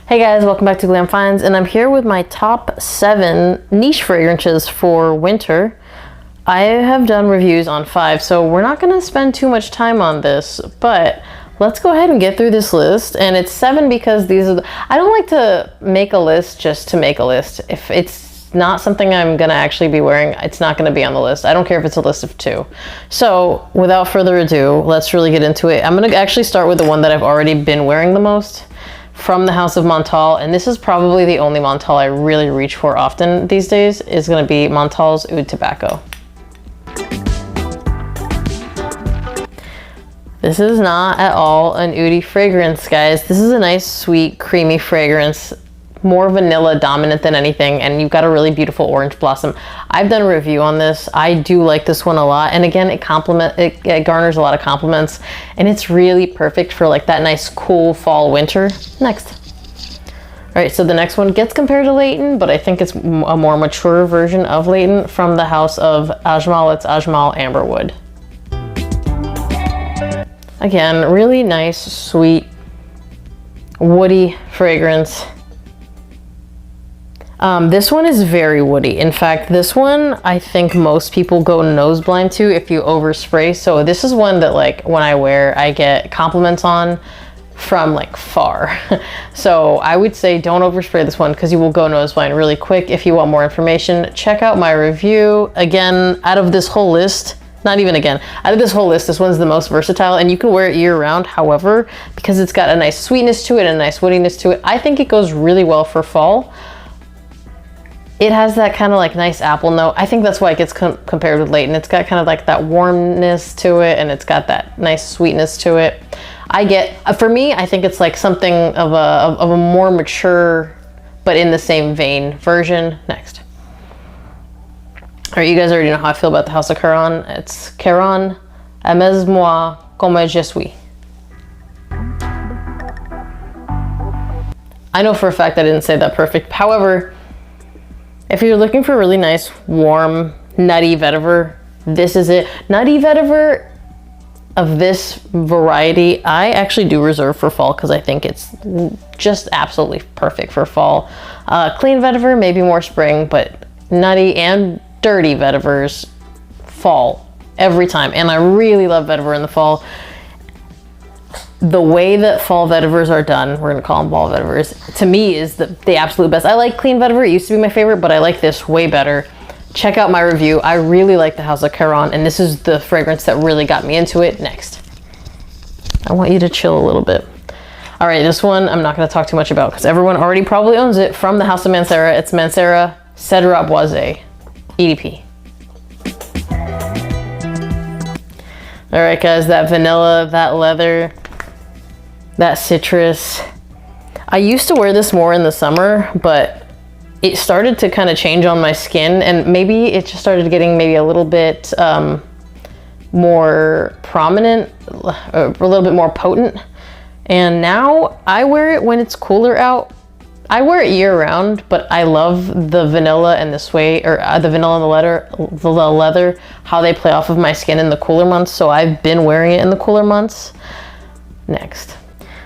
Hey guys, welcome back to Glam Finds, and I'm here with my top 7 niche fragrances for winter. I have done reviews on 5, so we're not going to spend too much time on this, but let's go ahead and get through this list. And it's 7 because these are I don't like to make a list just to make a list. If it's not something I'm going to actually be wearing, it's not going to be on the list. I don't care if it's a list of 2. So without further ado, let's really get into it. I'm going to actually start with the one that I've already been wearing the most, from the House of Montal, and this is probably the only Montal I really reach for often these days, is going to be Montal's Oud Tobacco. This is not at all an oudi fragrance, guys. This is a nice, sweet, creamy fragrance, more vanilla dominant than anything, and you've got a really beautiful orange blossom. I've done a review on this. I do like this one a lot, and again, it garners a lot of compliments, and it's really perfect for like that nice cool fall winter. Next. All right, so the next one gets compared to Layton, but I think it's a more mature version of Layton, from the house of Ajmal. It's Azal Amberwood. Again, really nice, sweet, woody fragrance. This one is very woody. In fact, this one I think most people go nose blind to if you overspray. So this is one that, like, when I wear, I get compliments on from like far. So I would say don't overspray this one because you will go nose blind really quick. If you want more information, check out my review. Again, out of this whole list, not even again, out of this whole list, this one's the most versatile, and you can wear it year round. However, because it's got a nice sweetness to it and a nice woodiness to it, I think it goes really well for fall. It has that kind of like nice apple note. I think that's why it gets compared with Layton. It's got kind of like that warmness to it, and it's got that nice sweetness to it. For me, I think it's like something of a more mature, but in the same vein version. Next. All right, you guys already know how I feel about the House of Caron. It's Caron, amuse-moi comme je suis. I know for a fact I didn't say that perfect. However, if you're looking for a really nice, warm, nutty vetiver, this is it. Nutty vetiver of this variety, I actually do reserve for fall because I think it's just absolutely perfect for fall. Clean vetiver, maybe more spring, but nutty and dirty vetivers, fall every time. And I really love vetiver in the fall. The way that fall vetivers are done, we're gonna call them fall vetivers, to me is the absolute best. I like clean vetiver, it used to be my favorite, but I like this way better. Check out my review. I really like the House of Caron, and this is the fragrance that really got me into it. Next. I want you to chill a little bit. All right, this one I'm not gonna talk too much about because everyone already probably owns it, from the House of Mancera. It's Mancera Cedrat Boisé EDP. All right, guys, that vanilla, that leather, that citrus. I used to wear this more in the summer, but it started to kind of change on my skin, and maybe it just started getting maybe a little bit more prominent, a little bit more potent. And now I wear it when it's cooler out. I wear it year round, but I love the vanilla and the suede, or the vanilla and the leather, how they play off of my skin in the cooler months. So I've been wearing it in the cooler months. Next.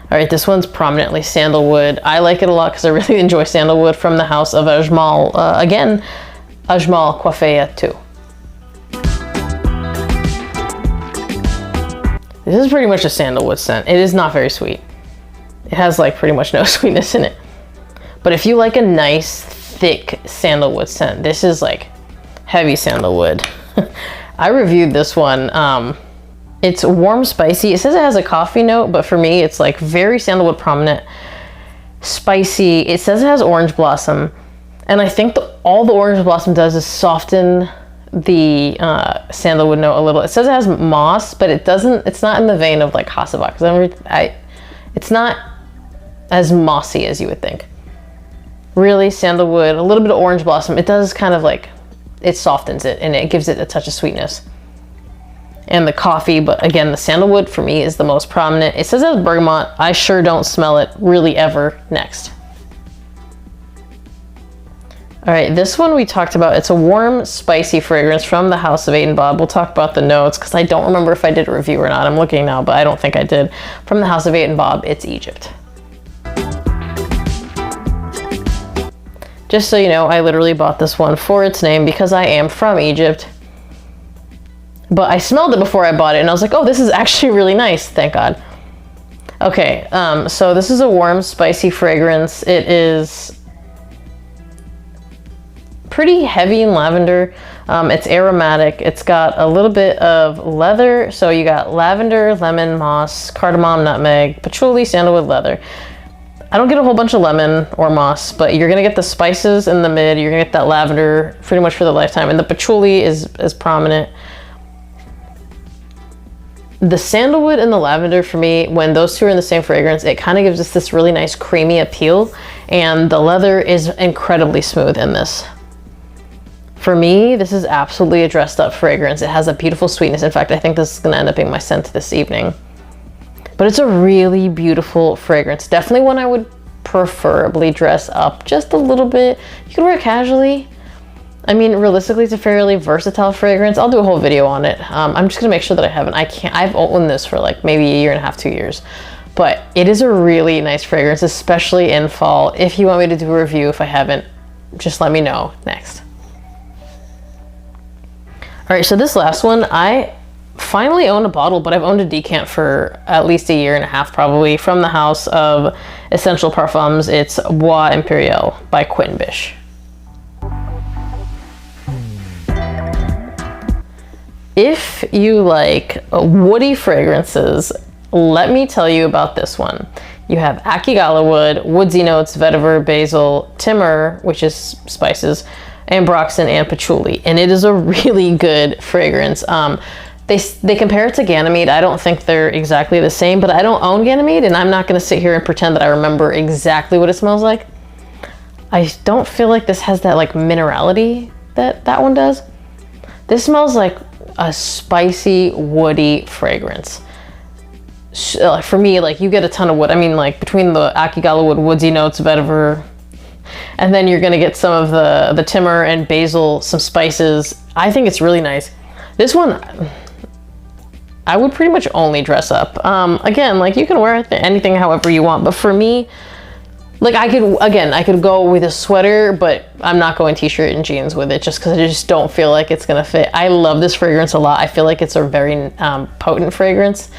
All right, this one's prominently sandalwood. I like it a lot because I really enjoy sandalwood, from the house of Ajmal. Again, Ajmal Coiffea too. This is pretty much a sandalwood scent. It is not very sweet. It has like pretty much no sweetness in it. But if you like a nice, thick sandalwood scent, this is like heavy sandalwood. I reviewed this one. It's warm, spicy. It says it has a coffee note, but for me, it's like very sandalwood prominent, spicy. It says it has orange blossom. And I think all the orange blossom does is soften the sandalwood note a little. It says it has moss, but it's not in the vein of like Hasselback. It's not as mossy as you would think. Really sandalwood, a little bit of orange blossom. It does kind of like, it softens it and it gives it a touch of sweetness. And the coffee, but again, the sandalwood for me is the most prominent. It says it has bergamot. I sure don't smell it really ever. Next. All right, this one we talked about. It's a warm, spicy fragrance from the House of Bob. We'll talk about the notes because I don't remember if I did a review or not. I'm looking now, but I don't think I did. From the House of Bob, it's Egypt. Just so you know, I literally bought this one for its name because I am from Egypt. But I smelled it before I bought it and I was like, oh, this is actually really nice, thank God. Okay, so this is a warm, spicy fragrance. It is pretty heavy in lavender. It's aromatic. It's got a little bit of leather. So you got lavender, lemon, moss, cardamom, nutmeg, patchouli, sandalwood, leather. I don't get a whole bunch of lemon or moss, but you're gonna get the spices in the mid. You're gonna get that lavender pretty much for the lifetime. And the patchouli is prominent. The sandalwood and the lavender, for me, when those two are in the same fragrance, it kind of gives us this really nice creamy appeal. And the leather is incredibly smooth in this. For me, this is absolutely a dressed up fragrance. It has a beautiful sweetness. In fact, I think this is gonna end up being my scent this evening. But it's a really beautiful fragrance. Definitely one I would preferably dress up just a little bit. You can wear it casually. I mean, realistically, it's a fairly versatile fragrance. I'll do a whole video on it. I'm just gonna make sure that I've owned this for like maybe a year and a half, 2 years. But it is a really nice fragrance, especially in fall. If you want me to do a review, if I haven't, just let me know next. All right, so this last one, I finally own a bottle, but I've owned a decant for at least a year and a half probably, from the house of Essential Parfums. It's Bois Imperial by Quentin Bish. If you like woody fragrances, let me tell you about this one. You have Akigala wood, woodsy notes, vetiver, basil, timur, which is spices, ambroxan, and patchouli. And it is a really good fragrance. They compare it to Ganymede. I don't think they're exactly the same, but I don't own Ganymede, and I'm not gonna sit here and pretend that I remember exactly what it smells like. I don't feel like this has that like minerality that one does. This smells like a spicy, woody fragrance. For me, like, you get a ton of wood. I mean, like, between the Akigala wood, woodsy notes, vetiver, and then you're gonna get some of the timur and basil, some spices. I think it's really nice. This one, I would pretty much only dress up. Again, like, you can wear anything however you want, but for me, like, I could go with a sweater, but I'm not going t-shirt and jeans with it just because I just don't feel like it's gonna fit. I love this fragrance a lot. I feel like it's a very potent fragrance.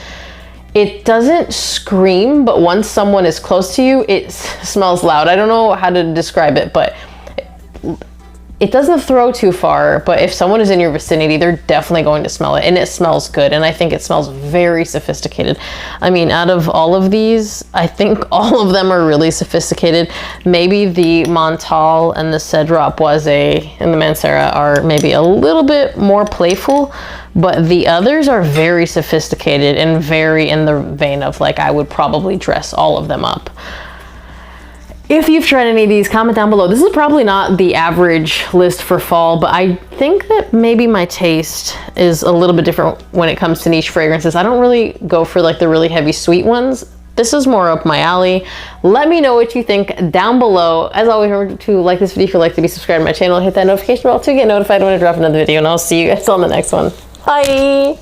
It doesn't scream, but once someone is close to you, it smells loud. I don't know how to describe it, but it doesn't throw too far, but if someone is in your vicinity, they're definitely going to smell it, and it smells good, and I think it smells very sophisticated. I mean, out of all of these, I think all of them are really sophisticated. Maybe the Menthol and the Cedrat Boisé and the Mancera are maybe a little bit more playful, but the others are very sophisticated and very in the vein of, like, I would probably dress all of them up. If you've tried any of these, comment down below. This is probably not the average list for fall, but I think that maybe my taste is a little bit different when it comes to niche fragrances. I don't really go for like the really heavy sweet ones. This is more up my alley. Let me know what you think down below. As always, remember to like this video if you'd like to be subscribed to my channel. Hit that notification bell to get notified when I drop another video, and I'll see you guys on the next one. Bye!